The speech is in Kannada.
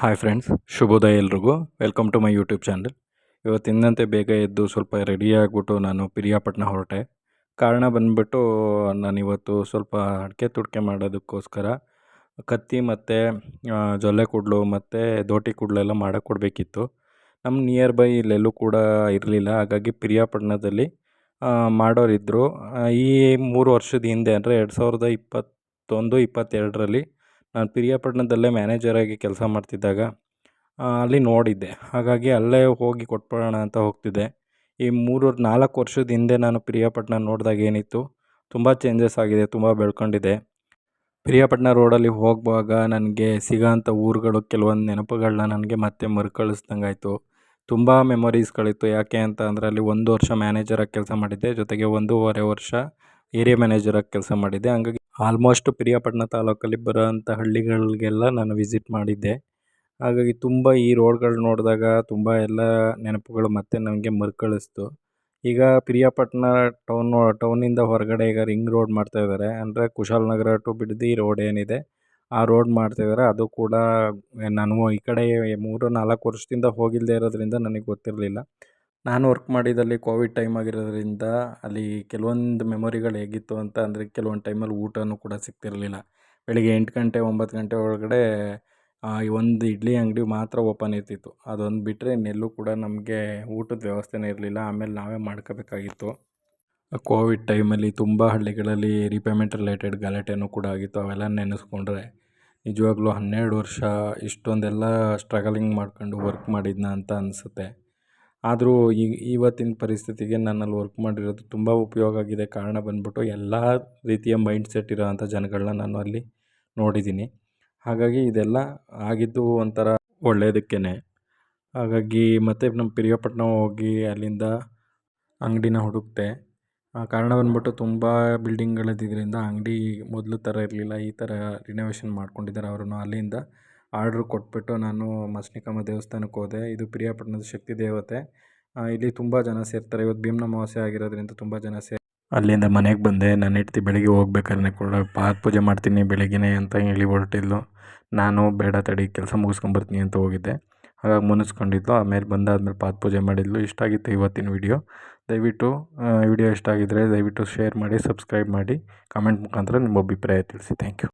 ಹಾಯ್ ಫ್ರೆಂಡ್ಸ್, ಶುಭೋದಯ ಎಲ್ರಿಗೂ. Welcome to my YouTube channel. ಇವತ್ತಿನಂತೆ ಬೇಗ ಎದ್ದು ಸ್ವಲ್ಪ ರೆಡಿ ಆಗಿಬಿಟ್ಟು ನಾನು ಪಿರಿಯಾಪಟ್ಟಣ ಹೊರಟೆ. ಕಾರಣ ಬಂದುಬಿಟ್ಟು ನಾನಿವತ್ತು ಸ್ವಲ್ಪ ಅಡಿಕೆ ತುಡಿಕೆ ಮಾಡೋದಕ್ಕೋಸ್ಕರ ಕತ್ತಿ ಮತ್ತು ಜೊಲ್ಲೆ ಕೂದಲು ಮತ್ತು ದೋಟಿ ಕೂದಲೆಲ್ಲ ಮಾಡೋಕ್ಕೆ ಕೊಡಬೇಕಿತ್ತು. ನಮ್ಮ ನಿಯರ್ ಬೈ ಇಲ್ಲೆಲ್ಲೂ ಕೂಡ ಇರಲಿಲ್ಲ. ಹಾಗಾಗಿ ಪಿರಿಯಾಪಟ್ಟಣದಲ್ಲಿ ಮಾಡೋರಿದ್ದರು. ಈ 3 ವರ್ಷದ ಹಿಂದೆ ಅಂದರೆ 2021-22ರಲ್ಲಿ ನಾನು ಪಿರಿಯಾಪಟ್ಟಣದಲ್ಲೇ ಮ್ಯಾನೇಜರಾಗಿ ಕೆಲಸ ಮಾಡ್ತಿದ್ದಾಗ ಅಲ್ಲಿ ನೋಡಿದ್ದೆ. ಹಾಗಾಗಿ ಅಲ್ಲೇ ಹೋಗಿ ಕೊಟ್ಬಿಡೋಣ ಅಂತ ಹೋಗ್ತಿದ್ದೆ. ಈ 3-4 ವರ್ಷದ ಹಿಂದೆ ನಾನು ಪಿರಿಯಾಪಟ್ಟಣ ನೋಡಿದಾಗ ಏನಿತ್ತು, ತುಂಬ ಚೇಂಜಸ್ ಆಗಿದೆ, ತುಂಬ ಬೆಳ್ಕೊಂಡಿದೆ. ಪಿರಿಯಾಪಟ್ಟಣ ರೋಡಲ್ಲಿ ಹೋಗುವಾಗ ನನಗೆ ಸಿಗೋಂಥ ಊರುಗಳು ಕೆಲವೊಂದು ನೆನಪುಗಳನ್ನ ನನಗೆ ಮತ್ತೆ ಮರುಕಳಿಸ್ದಂಗಾಯಿತು. ತುಂಬ ಮೆಮೊರೀಸ್ಗಳಿತ್ತು. ಯಾಕೆ ಅಂತ ಅಂದರೆ ಅಲ್ಲಿ 1 ವರ್ಷ ಮ್ಯಾನೇಜರಾಗಿ ಕೆಲಸ ಮಾಡಿದ್ದೆ, ಜೊತೆಗೆ 1.5 ವರ್ಷ ಏರಿಯಾ ಮ್ಯಾನೇಜರಾಗಿ ಕೆಲಸ ಮಾಡಿದ್ದೆ. ಹಂಗಾಗಿ ಆಲ್ಮೋಸ್ಟ್ ಪಿರಿಯಾಪಟ್ಟಣ ತಾಲೂಕಲ್ಲಿ ಬರೋಂಥ ಹಳ್ಳಿಗಳಿಗೆಲ್ಲ ನಾನು ವಿಸಿಟ್ ಮಾಡಿದ್ದೆ. ಹಾಗಾಗಿ ತುಂಬ ಈ ರೋಡ್ಗಳು ನೋಡಿದಾಗ ತುಂಬ ಎಲ್ಲ ನೆನಪುಗಳು ಮತ್ತೆ ನನಗೆ ಮರುಕಳಿಸ್ತು. ಈಗ ಪಿರಿಯಾಪಟ್ಟಣ ಟೌನಿಂದ ಹೊರಗಡೆ ಈಗ ರಿಂಗ್ ರೋಡ್ ಮಾಡ್ತಾಯಿದ್ದಾರೆ. ಅಂದರೆ ಕುಶಾಲನಗರ ಟು ಬಿಡದಿ ರೋಡ್ ಏನಿದೆ, ಆ ರೋಡ್ ಮಾಡ್ತಾಯಿದ್ದಾರೆ. ಅದು ಕೂಡ ನಾನು ಈ ಕಡೆ 3-4 ವರ್ಷದಿಂದ ಹೋಗಿಲ್ಲದೆ ಇರೋದ್ರಿಂದ ನನಗೆ ಗೊತ್ತಿರಲಿಲ್ಲ. ನಾನು ವರ್ಕ್ ಮಾಡಿದಲ್ಲಿ ಕೋವಿಡ್ ಟೈಮ್ ಆಗಿರೋದ್ರಿಂದ ಅಲ್ಲಿ ಕೆಲವೊಂದು ಮೆಮೊರಿಗಳು ಹೇಗಿತ್ತು ಅಂತ ಅಂದರೆ, ಕೆಲವೊಂದು ಟೈಮಲ್ಲಿ ಊಟನೂ ಕೂಡ ಸಿಗ್ತಿರಲಿಲ್ಲ. ಬೆಳಿಗ್ಗೆ 8 ಗಂಟೆ 9 ಗಂಟೆ ಒಳಗಡೆ ಒಂದು ಇಡ್ಲಿ ಅಂಗಡಿ ಮಾತ್ರ ಓಪನ್ ಇರ್ತಿತ್ತು. ಅದೊಂದು ಬಿಟ್ಟರೆ ಇನ್ನೆಲ್ಲೂ ಕೂಡ ನಮಗೆ ಊಟದ ವ್ಯವಸ್ಥೆನೇ ಇರಲಿಲ್ಲ. ಆಮೇಲೆ ನಾವೇ ಮಾಡ್ಕೋಬೇಕಾಗಿತ್ತು. ಕೋವಿಡ್ ಟೈಮಲ್ಲಿ ತುಂಬ ಹಳ್ಳಿಗಳಲ್ಲಿ ರೀಪೇಮೆಂಟ್ ರಿಲೇಟೆಡ್ ಗಲಾಟೆನೂ ಕೂಡ ಆಗಿತ್ತು. ಅವೆಲ್ಲ ನೆನೆಸ್ಕೊಂಡ್ರೆ ನಿಜವಾಗ್ಲೂ 12 ವರ್ಷ ಇಷ್ಟೊಂದೆಲ್ಲ ಸ್ಟ್ರಗಲಿಂಗ್ ಮಾಡ್ಕೊಂಡು ವರ್ಕ್ ಮಾಡಿದ್ನ ಅಂತ ಅನಿಸುತ್ತೆ. ಆದರೂ ಇವತ್ತಿನ ಪರಿಸ್ಥಿತಿಗೆ ನಾನಲ್ಲಿ ವರ್ಕ್ ಮಾಡಿರೋದು ತುಂಬ ಉಪಯೋಗ ಆಗಿದೆ. ಕಾರಣ ಬಂದ್ಬಿಟ್ಟು ಎಲ್ಲ ರೀತಿಯ ಮೈಂಡ್ಸೆಟ್ ಇರೋವಂಥ ಜನಗಳನ್ನ ನಾನು ಅಲ್ಲಿ ನೋಡಿದ್ದೀನಿ. ಹಾಗಾಗಿ ಇದೆಲ್ಲ ಆಗಿದ್ದು ಒಂಥರ ಒಳ್ಳೆಯದಕ್ಕೇ. ಹಾಗಾಗಿ ಮತ್ತೆ ನಮ್ಮ ಪಿರಿಯಾಪಟ್ಟಣ ಹೋಗಿ ಅಲ್ಲಿಂದ ಅಂಗಡಿನ ಹುಡುಕ್ತೆ. ಕಾರಣ ಬಂದ್ಬಿಟ್ಟು ತುಂಬ ಬಿಲ್ಡಿಂಗ್ಗಳಿದ್ದಿದ್ದರಿಂದ ಅಂಗಡಿ ಮೊದಲು ಥರ ಇರಲಿಲ್ಲ. ಈ ಥರ ರಿನೋವೇಷನ್ ಮಾಡ್ಕೊಂಡಿದ್ದಾರೆ ಅವರು. ಅಲ್ಲಿಂದ ಆರ್ಡ್ರ್ ಕೊಟ್ಬಿಟ್ಟು ನಾನು ಮಸ್ನಿಕಮ್ಮ ದೇವಸ್ಥಾನಕ್ಕೆ ಹೋದೆ. ಇದು ಪಿರಿಯಾಪಟ್ಟಣದ ಶಕ್ತಿ ದೇವತೆ. ಇಲ್ಲಿ ತುಂಬ ಜನ ಸೇರ್ತಾರೆ. ಇವತ್ತು ಭೀಮ್ನ ಅಮಾವಾಸ್ಯೆ ಆಗಿರೋದ್ರಿಂದ ತುಂಬ ಜನ ಅಲ್ಲಿಂದ ಮನೆಗೆ ಬಂದೆ. ನನ್ನ ಹೆಂಡ್ತಿ ಬೆಳಿಗ್ಗೆ ಹೋಗ್ಬೇಕಾದ್ರೆ ಕೂಡ ಪಾದ ಪೂಜೆ ಮಾಡ್ತೀನಿ ಬೆಳಗ್ಗೆನೇ ಅಂತ ಹೇಳಿ ಹೊರಟಿದ್ಲು. ನಾನು ಬೇಡ ತಡಿ ಕೆಲಸ ಮುಗಿಸ್ಕೊಂಬರ್ತೀನಿ ಅಂತ ಹೋಗಿದ್ದೆ. ಹಾಗಾಗಿ ಮುನಿಸ್ಕೊಂಡಿದ್ಲು. ಆಮೇಲೆ ಬಂದಾದ್ಮೇಲೆ ಪಾದ ಪೂಜೆ ಮಾಡಿದ್ಲು. ಇಷ್ಟ ಆಗಿತ್ತು ಇವತ್ತಿನ ವಿಡಿಯೋ. ದಯವಿಟ್ಟು ವಿಡಿಯೋ ಇಷ್ಟ ಆಗಿದ್ದರೆ ದಯವಿಟ್ಟು ಶೇರ್ ಮಾಡಿ, ಸಬ್ಸ್ಕ್ರೈಬ್ ಮಾಡಿ, ಕಮೆಂಟ್ ಮುಖಾಂತರ ನಿಮ್ಮ ಅಭಿಪ್ರಾಯ ತಿಳಿಸಿ. Thank you.